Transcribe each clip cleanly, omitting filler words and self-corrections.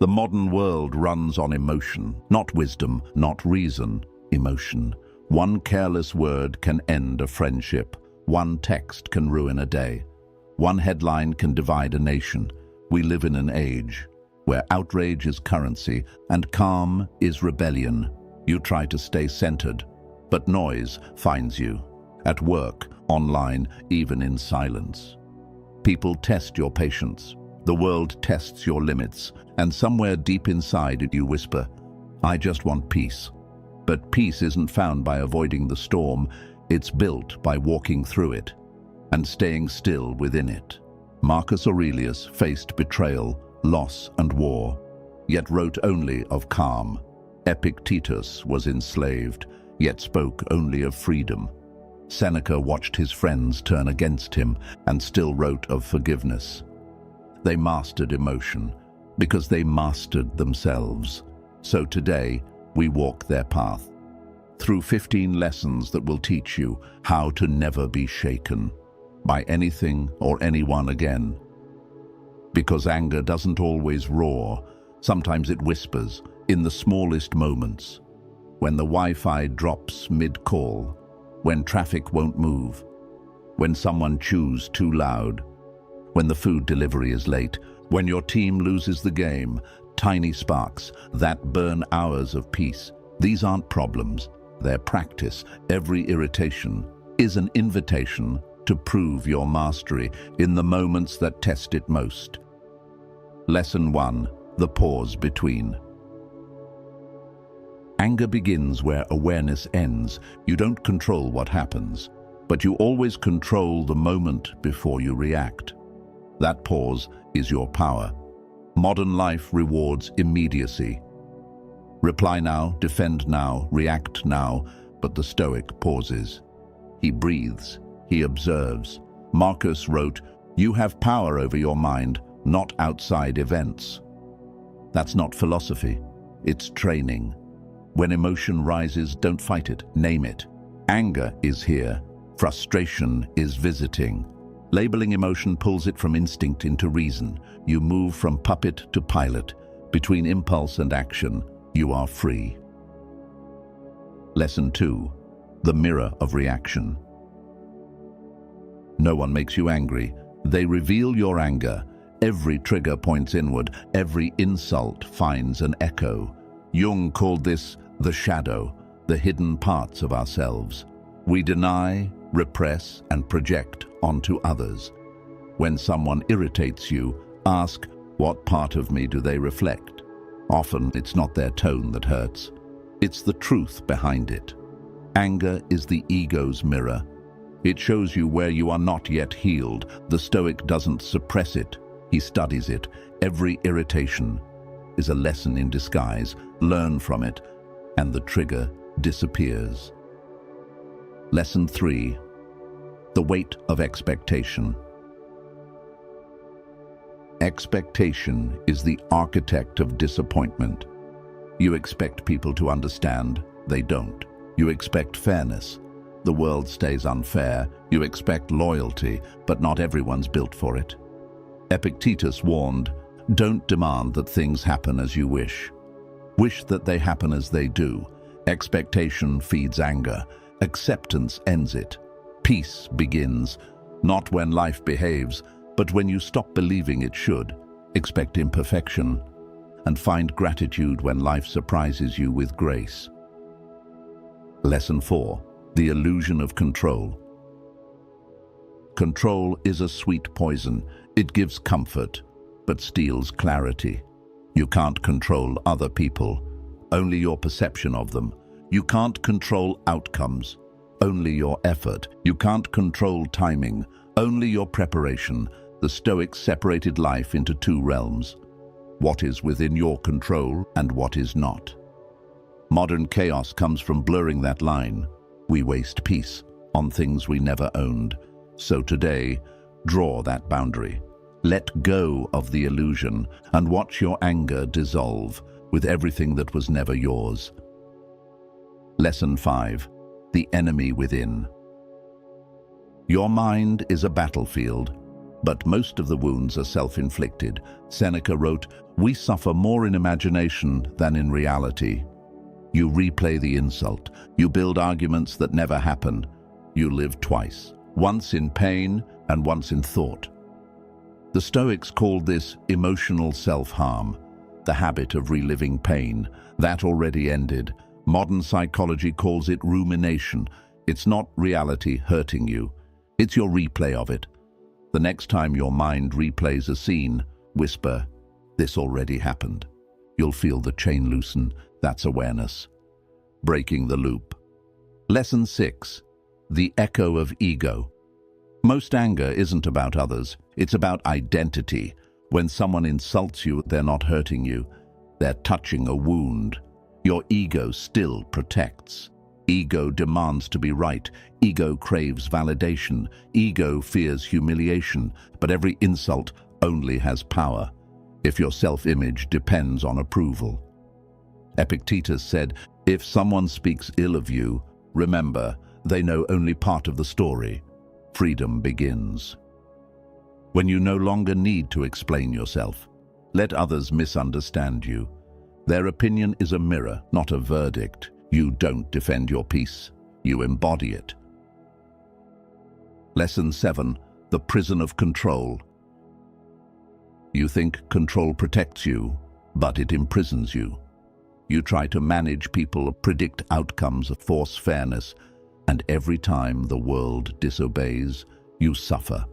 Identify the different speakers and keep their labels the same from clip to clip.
Speaker 1: The modern world runs on emotion, not wisdom, not reason, emotion. One careless word can end a friendship. One text can ruin a day. One headline can divide a nation. We live in an age where outrage is currency and calm is rebellion. You try to stay centered, but noise finds you. At work, online, even in silence. People test your patience. The world tests your limits, and somewhere deep inside you whisper, "I just want peace." But peace isn't found by avoiding the storm, it's built by walking through it and staying still within it. Marcus Aurelius faced betrayal, loss, and war, yet wrote only of calm. Epictetus was enslaved, yet spoke only of freedom. Seneca watched his friends turn against him and still wrote of forgiveness. They mastered emotion because they mastered themselves. So today, we walk their path through 15 lessons that will teach you how to never be shaken by anything or anyone again. Because anger doesn't always roar, sometimes it whispers in the smallest moments. When the Wi-Fi drops mid-call, when traffic won't move, when someone chews too loud, when the food delivery is late, when your team loses the game, tiny sparks that burn hours of peace. These aren't problems, they're practice. Every irritation is an invitation to prove your mastery in the moments that test it most. Lesson 1. The pause between. Anger begins where awareness ends. You don't control what happens, but you always control the moment before you react. That pause is your power. Modern life rewards immediacy. Reply now, defend now, react now, but the Stoic pauses. He breathes, he observes. Marcus wrote, "You have power over your mind, not outside events." That's not philosophy, it's training. When emotion rises, don't fight it, name it. Anger is here, frustration is visiting. Labeling emotion pulls it from instinct into reason. You move from puppet to pilot. Between impulse and action, you are free. Lesson 2. The mirror of reaction. No one makes you angry. They reveal your anger. Every trigger points inward. Every insult finds an echo. Jung called this the shadow, the hidden parts of ourselves. We deny, repress, and project onto others. When someone irritates you, ask, what part of me do they reflect? Often, it's not their tone that hurts. It's the truth behind it. Anger is the ego's mirror. It shows you where you are not yet healed. The Stoic doesn't suppress it, he studies it. Every irritation is a lesson in disguise. Learn from it, and the trigger disappears. Lesson 3. The weight of expectation. Expectation is the architect of disappointment. You expect people to understand, they don't. You expect fairness, the world stays unfair. You expect loyalty, but not everyone's built for it. Epictetus warned, don't demand that things happen as you wish. Wish that they happen as they do. Expectation feeds anger. Acceptance ends it. Peace begins, not when life behaves, but when you stop believing it should. Expect imperfection, and find gratitude when life surprises you with grace. Lesson 4. The illusion of control. Control is a sweet poison. It gives comfort, but steals clarity. You can't control other people, only your perception of them. You can't control outcomes, only your effort. You can't control timing, only your preparation. The Stoics separated life into two realms: what is within your control and what is not. Modern chaos comes from blurring that line. We waste peace on things we never owned. So today, draw that boundary. Let go of the illusion and watch your anger dissolve with everything that was never yours. Lesson 5. The enemy within. Your mind is a battlefield. but most of the wounds are self-inflicted. Seneca wrote, "We suffer more in imagination than in reality." You replay the insult. You build arguments that never happen. You live twice, once in pain and once in thought. The Stoics called this emotional self-harm, the habit of reliving pain. That already ended. Modern psychology calls it rumination. It's not reality hurting you. It's your replay of it. The next time your mind replays a scene, whisper, "This already happened." You'll feel the chain loosen. That's awareness. Breaking the loop. Lesson 6. The echo of ego. Most anger isn't about others. It's about identity. When someone insults you, they're not hurting you. They're touching a wound. Your ego still protects. Ego demands to be right. Ego craves validation. Ego fears humiliation. But every insult only has power if your self-image depends on approval. Epictetus said, "If someone speaks ill of you, remember, they know only part of the story. Freedom begins." When you no longer need to explain yourself, let others misunderstand you. Their opinion is a mirror, not a verdict. You don't defend your peace, you embody it. Lesson 7. The prison of control. You think control protects you, but it imprisons you. You try to manage people, predict outcomes, force fairness, and every time the world disobeys, you suffer.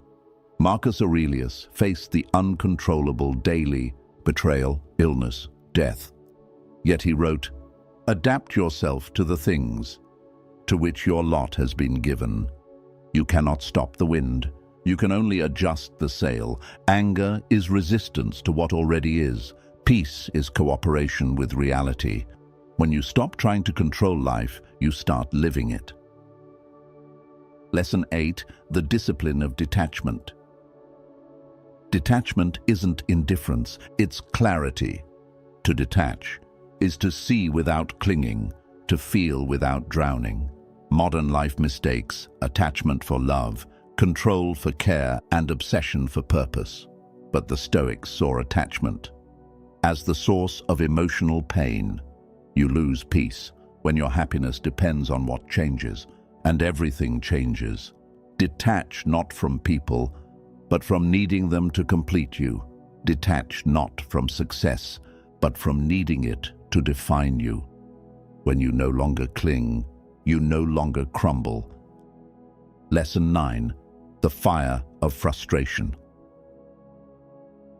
Speaker 1: Marcus Aurelius faced the uncontrollable daily: betrayal, illness, death. Yet he wrote, "Adapt yourself to the things to which your lot has been given. You cannot stop the wind. You can only adjust the sail. Anger is resistance to what already is. Peace is cooperation with reality. When you stop trying to control life, you start living it." Lesson 8. The discipline of detachment. Detachment isn't indifference, it's clarity. To detach is to see without clinging, to feel without drowning. Modern life mistakes attachment for love, control for care, and obsession for purpose. But the Stoics saw attachment as the source of emotional pain. You lose peace when your happiness depends on what changes, and everything changes. Detach not from people, but from needing them to complete you. Detach not from success, but from needing it to define you. When you no longer cling, you no longer crumble. Lesson 9. The fire of frustration.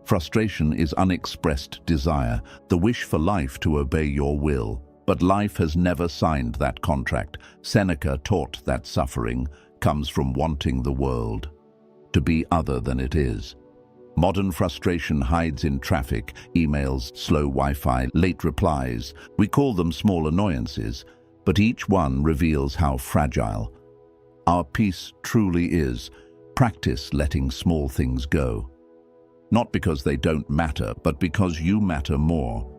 Speaker 1: Frustration is unexpressed desire, the wish for life to obey your will. But life has never signed that contract. Seneca taught that suffering comes from wanting the world to be other than it is. Modern frustration hides in traffic, emails, slow Wi-Fi, late replies. We call them small annoyances, but each one reveals how fragile our peace truly is. Practice letting small things go. Not because they don't matter, but because you matter more.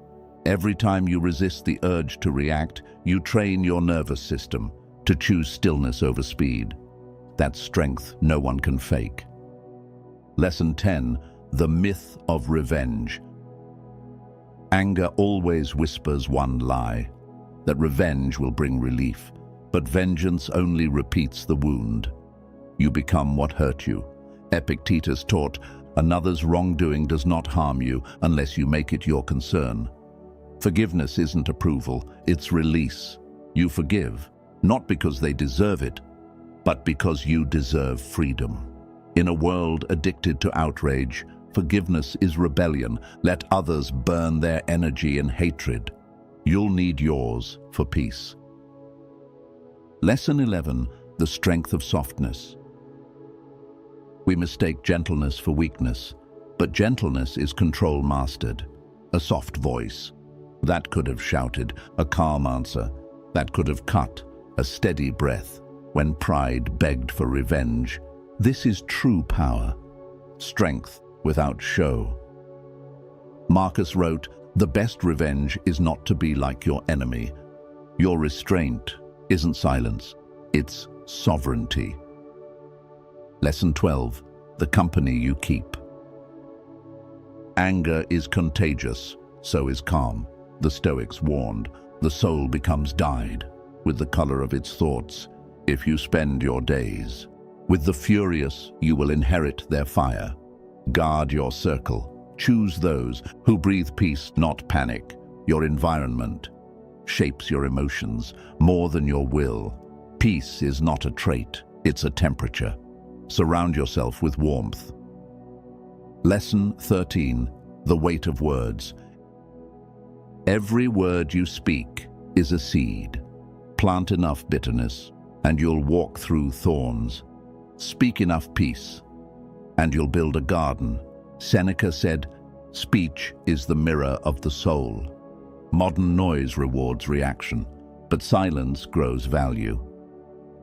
Speaker 1: Every time you resist the urge to react, you train your nervous system to choose stillness over speed. That's strength no one can fake. Lesson 10. The myth of revenge. Anger always whispers one lie, that revenge will bring relief, but vengeance only repeats the wound. You become what hurt you. Epictetus taught, another's wrongdoing does not harm you unless you make it your concern. Forgiveness isn't approval, it's release. You forgive, not because they deserve it, but because you deserve freedom. In a world addicted to outrage, forgiveness is rebellion. Let others burn their energy in hatred. You'll need yours for peace. Lesson 11. The strength of softness. We mistake gentleness for weakness, but gentleness is control mastered. A soft voice that could have shouted, a calm answer that could have cut, a steady breath when pride begged for revenge. This is true power, strength without show. Marcus wrote, "The best revenge is not to be like your enemy. Your restraint isn't silence, it's sovereignty." Lesson 12. the company you keep. Anger is contagious, so is calm. The Stoics warned, the soul becomes dyed with the color of its thoughts if you spend your days. With the furious, you will inherit their fire. Guard your circle. Choose those who breathe peace, not panic. Your environment shapes your emotions more than your will. Peace is not a trait, it's a temperature. Surround yourself with warmth. Lesson 13. The weight of words. Every word you speak is a seed. Plant enough bitterness, and you'll walk through thorns. Speak enough peace, and you'll build a garden. Seneca said, "Speech is the mirror of the soul." Modern noise rewards reaction, but silence grows value.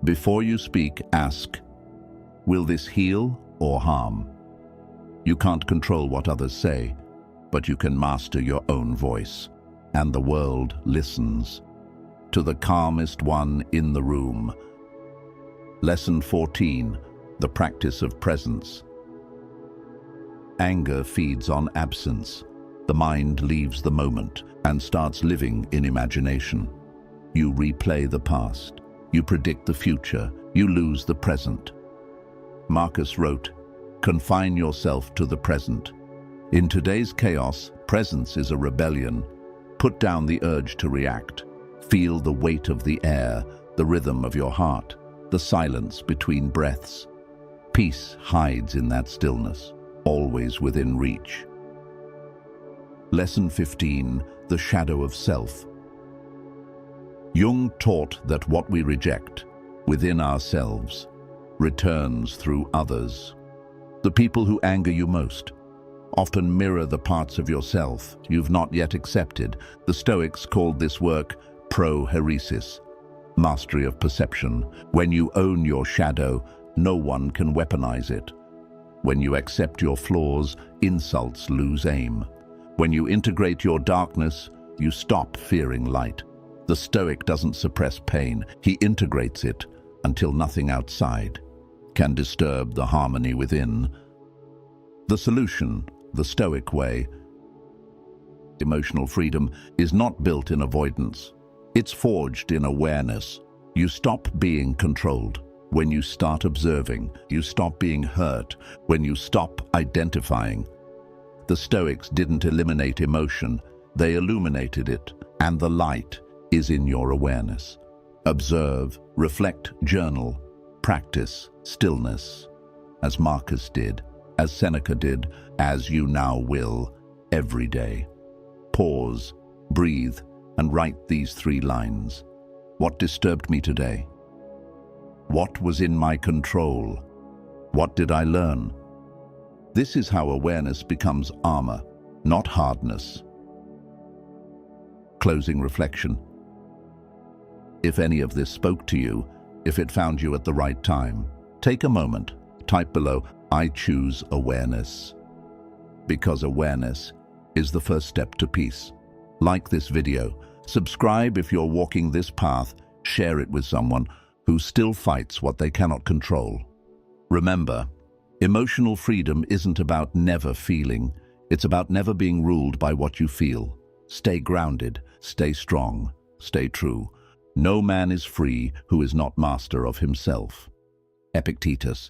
Speaker 1: Before you speak, ask, will this heal or harm? You can't control what others say, but you can master your own voice, and the world listens. To the calmest one in the room. Lesson 14. The practice of presence. Anger feeds on absence. The mind leaves the moment and starts living in imagination. You replay the past. You predict the future. You lose the present. Marcus wrote, "Confine yourself to the present." In today's chaos, presence is a rebellion. Put down the urge to react. Feel the weight of the air, the rhythm of your heart, the silence between breaths. Peace hides in that stillness, always within reach. Lesson 15. The shadow of self. Jung taught that what we reject within ourselves returns through others. The people who anger you most often mirror the parts of yourself you've not yet accepted. The Stoics called this work proheresis, mastery of perception. When you own your shadow, no one can weaponize it. When you accept your flaws, insults lose aim. When you integrate your darkness, you stop fearing light. The Stoic doesn't suppress pain, he integrates it until nothing outside can disturb the harmony within. The solution, the Stoic way. Emotional freedom is not built in avoidance. It's forged in awareness. You stop being controlled when you start observing. You stop being hurt when you stop identifying. The Stoics didn't eliminate emotion, they illuminated it, and the light is in your awareness. Observe, reflect, journal, practice stillness, as Marcus did, as Seneca did, as you now will, every day. Pause, breathe, and write these 3 lines. What disturbed me today? What was in my control? What did I learn? This is how awareness becomes armor, not hardness. Closing reflection. If any of this spoke to you, if it found you at the right time, take a moment, type below, "I choose awareness." Because awareness is the first step to peace. Like this video, subscribe if you're walking this path, share it with someone who still fights what they cannot control. Remember, emotional freedom isn't about never feeling, it's about never being ruled by what you feel. Stay grounded, stay strong, stay true. No man is free who is not master of himself. Epictetus.